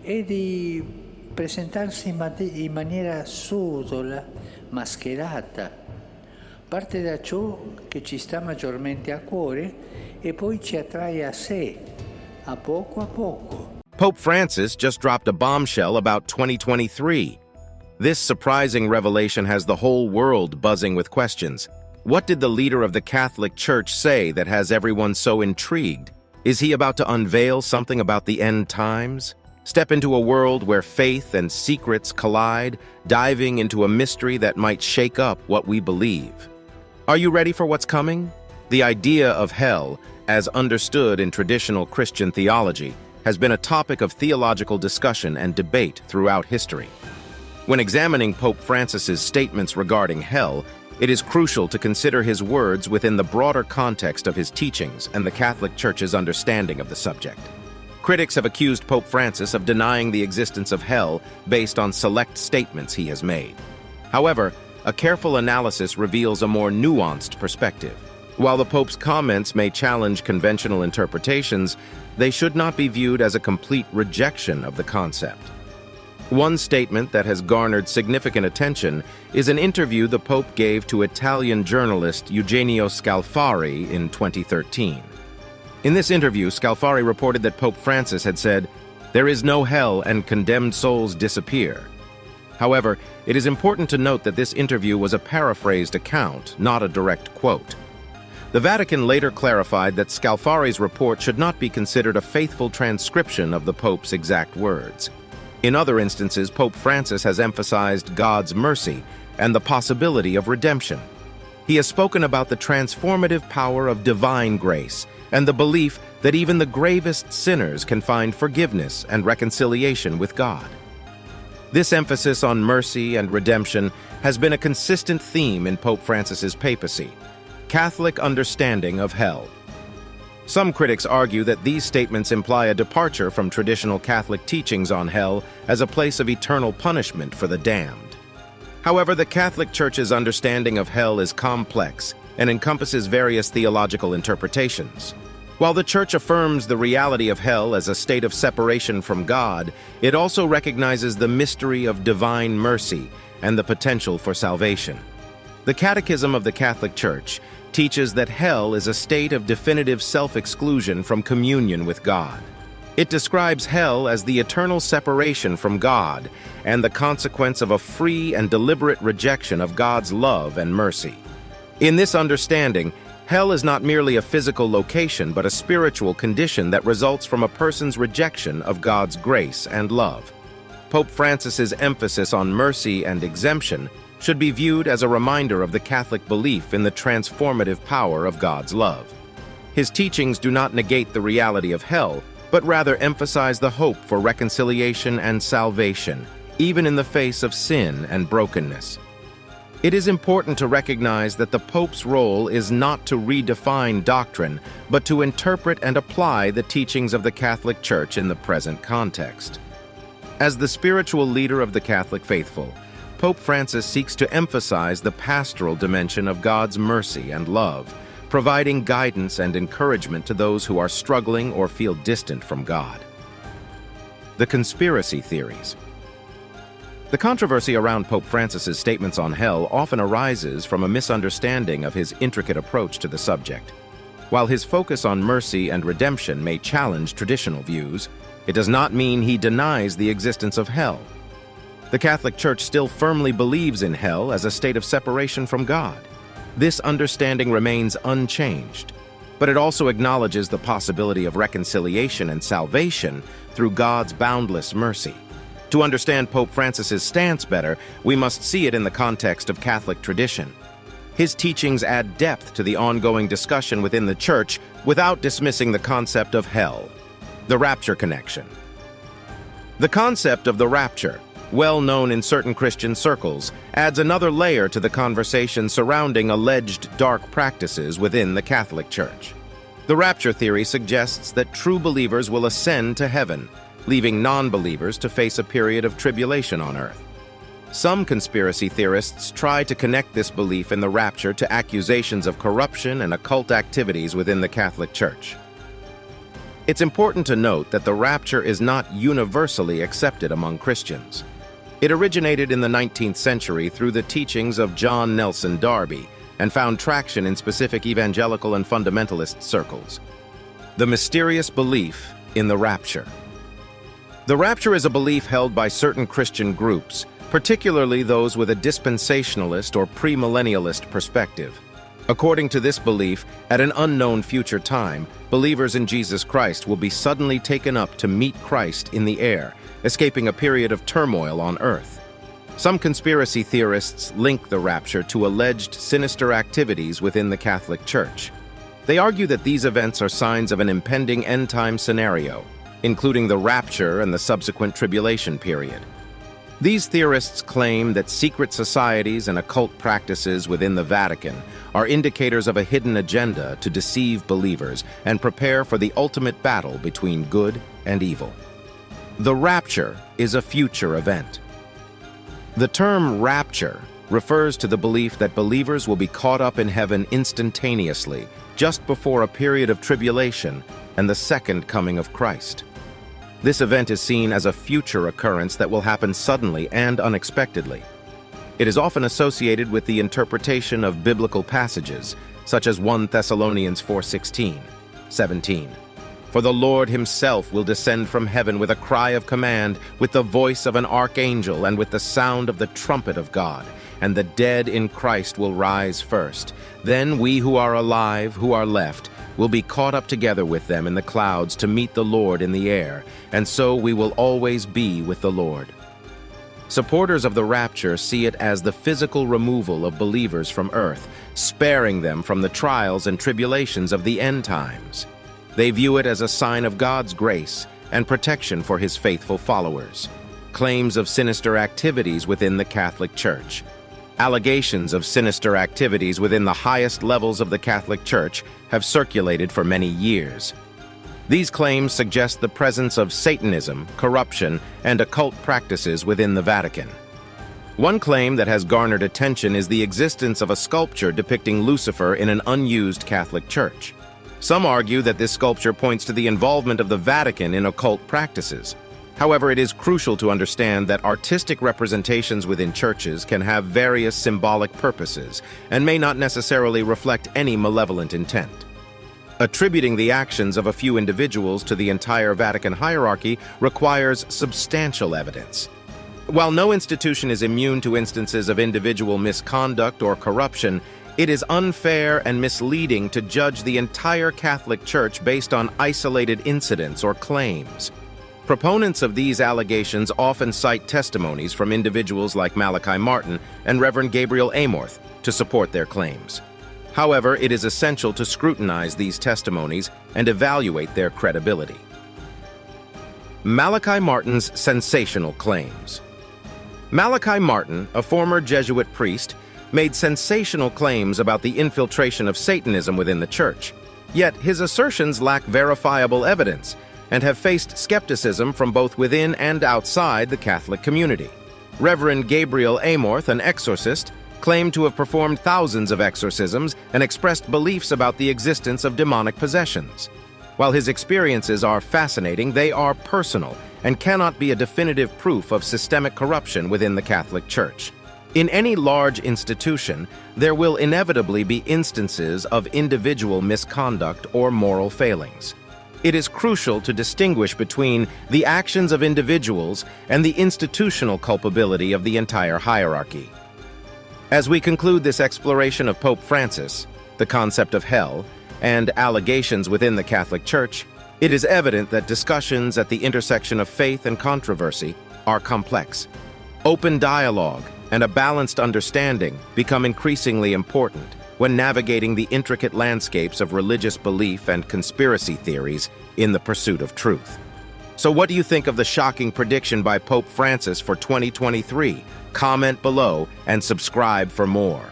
e di presentarsi in maniera subdola, mascherata. Parte da ciò che ci sta maggiormente a cuore e poi ci attrae a sé, a poco. Pope Francis just dropped a bombshell about 2023. This surprising revelation has the whole world buzzing with questions. What did the leader of the Catholic Church say that has everyone so intrigued? Is he about to unveil something about the end times? Step into a world where faith and secrets collide, diving into a mystery that might shake up what we believe. Are you ready for what's coming? The idea of hell, as understood in traditional Christian theology, has been a topic of theological discussion and debate throughout history. When examining Pope Francis's statements regarding hell, it is crucial to consider his words within the broader context of his teachings and the Catholic Church's understanding of the subject. Critics have accused Pope Francis of denying the existence of hell based on select statements he has made. However, a careful analysis reveals a more nuanced perspective. While the Pope's comments may challenge conventional interpretations, they should not be viewed as a complete rejection of the concept. One statement that has garnered significant attention is an interview the Pope gave to Italian journalist Eugenio Scalfari in 2013. In this interview, Scalfari reported that Pope Francis had said, "There is no hell and condemned souls disappear." However, it is important to note that this interview was a paraphrased account, not a direct quote. The Vatican later clarified that Scalfari's report should not be considered a faithful transcription of the Pope's exact words. In other instances, Pope Francis has emphasized God's mercy and the possibility of redemption. He has spoken about the transformative power of divine grace and the belief that even the gravest sinners can find forgiveness and reconciliation with God. This emphasis on mercy and redemption has been a consistent theme in Pope Francis's papacy. Catholic understanding of hell. Some critics argue that these statements imply a departure from traditional Catholic teachings on hell as a place of eternal punishment for the damned. However, the Catholic Church's understanding of hell is complex and encompasses various theological interpretations. While the Church affirms the reality of hell as a state of separation from God, it also recognizes the mystery of divine mercy and the potential for salvation. The Catechism of the Catholic Church teaches that hell is a state of definitive self-exclusion from communion with God. It describes hell as the eternal separation from God and the consequence of a free and deliberate rejection of God's love and mercy. In this understanding, hell is not merely a physical location but a spiritual condition that results from a person's rejection of God's grace and love. Pope Francis's emphasis on mercy and exemption should be viewed as a reminder of the Catholic belief in the transformative power of God's love. His teachings do not negate the reality of hell, but rather emphasize the hope for reconciliation and salvation, even in the face of sin and brokenness. It is important to recognize that the Pope's role is not to redefine doctrine, but to interpret and apply the teachings of the Catholic Church in the present context. As the spiritual leader of the Catholic faithful, Pope Francis seeks to emphasize the pastoral dimension of God's mercy and love, providing guidance and encouragement to those who are struggling or feel distant from God. The conspiracy theories. The controversy around Pope Francis's statements on hell often arises from a misunderstanding of his intricate approach to the subject. While his focus on mercy and redemption may challenge traditional views, it does not mean he denies the existence of hell. The Catholic Church still firmly believes in hell as a state of separation from God. This understanding remains unchanged, but it also acknowledges the possibility of reconciliation and salvation through God's boundless mercy. To understand Pope Francis's stance better, we must see it in the context of Catholic tradition. His teachings add depth to the ongoing discussion within the Church without dismissing the concept of hell. The Rapture Connection. The concept of the rapture, well known in certain Christian circles, adds another layer to the conversation surrounding alleged dark practices within the Catholic Church. The rapture theory suggests that true believers will ascend to heaven, leaving non-believers to face a period of tribulation on earth. Some conspiracy theorists try to connect this belief in the rapture to accusations of corruption and occult activities within the Catholic Church. It's important to note that the rapture is not universally accepted among Christians. It originated in the 19th century through the teachings of John Nelson Darby and found traction in specific evangelical and fundamentalist circles. The mysterious belief in the rapture. The rapture is a belief held by certain Christian groups, particularly those with a dispensationalist or premillennialist perspective. According to this belief, at an unknown future time, believers in Jesus Christ will be suddenly taken up to meet Christ in the air, escaping a period of turmoil on earth. Some conspiracy theorists link the rapture to alleged sinister activities within the Catholic Church. They argue that these events are signs of an impending end-time scenario, including the rapture and the subsequent tribulation period. These theorists claim that secret societies and occult practices within the Vatican are indicators of a hidden agenda to deceive believers and prepare for the ultimate battle between good and evil. The rapture is a future event. The term rapture refers to the belief that believers will be caught up in heaven instantaneously, just before a period of tribulation and the second coming of Christ. This event is seen as a future occurrence that will happen suddenly and unexpectedly. It is often associated with the interpretation of biblical passages, such as 1 Thessalonians 4:16, 17. For the Lord himself will descend from heaven with a cry of command, with the voice of an archangel, and with the sound of the trumpet of God, and the dead in Christ will rise first. Then we who are alive, who are left, will be caught up together with them in the clouds to meet the Lord in the air, and so we will always be with the Lord. Supporters of the rapture see it as the physical removal of believers from earth, sparing them from the trials and tribulations of the end times. They view it as a sign of God's grace and protection for his faithful followers. Claims of sinister activities within the Catholic Church. Allegations of sinister activities within the highest levels of the Catholic Church have circulated for many years. These claims suggest the presence of Satanism, corruption, and occult practices within the Vatican. One claim that has garnered attention is the existence of a sculpture depicting Lucifer in an unused Catholic church. Some argue that this sculpture points to the involvement of the Vatican in occult practices. However, it is crucial to understand that artistic representations within churches can have various symbolic purposes and may not necessarily reflect any malevolent intent. Attributing the actions of a few individuals to the entire Vatican hierarchy requires substantial evidence. While no institution is immune to instances of individual misconduct or corruption, it is unfair and misleading to judge the entire Catholic Church based on isolated incidents or claims. Proponents of these allegations often cite testimonies from individuals like Malachi Martin and Reverend Gabriel Amorth to support their claims. However, it is essential to scrutinize these testimonies and evaluate their credibility. Malachi Martin's sensational claims. Malachi Martin, a former Jesuit priest, made sensational claims about the infiltration of Satanism within the church. Yet his assertions lack verifiable evidence and have faced skepticism from both within and outside the Catholic community. Reverend Gabriel Amorth, an exorcist, claimed to have performed thousands of exorcisms and expressed beliefs about the existence of demonic possessions. While his experiences are fascinating, they are personal and cannot be a definitive proof of systemic corruption within the Catholic Church. In any large institution, there will inevitably be instances of individual misconduct or moral failings. It is crucial to distinguish between the actions of individuals and the institutional culpability of the entire hierarchy. As we conclude this exploration of Pope Francis, the concept of hell, and allegations within the Catholic Church, it is evident that discussions at the intersection of faith and controversy are complex. Open dialogue and a balanced understanding become increasingly important when navigating the intricate landscapes of religious belief and conspiracy theories in the pursuit of truth. So what do you think of the shocking prediction by Pope Francis for 2023? Comment below and subscribe for more.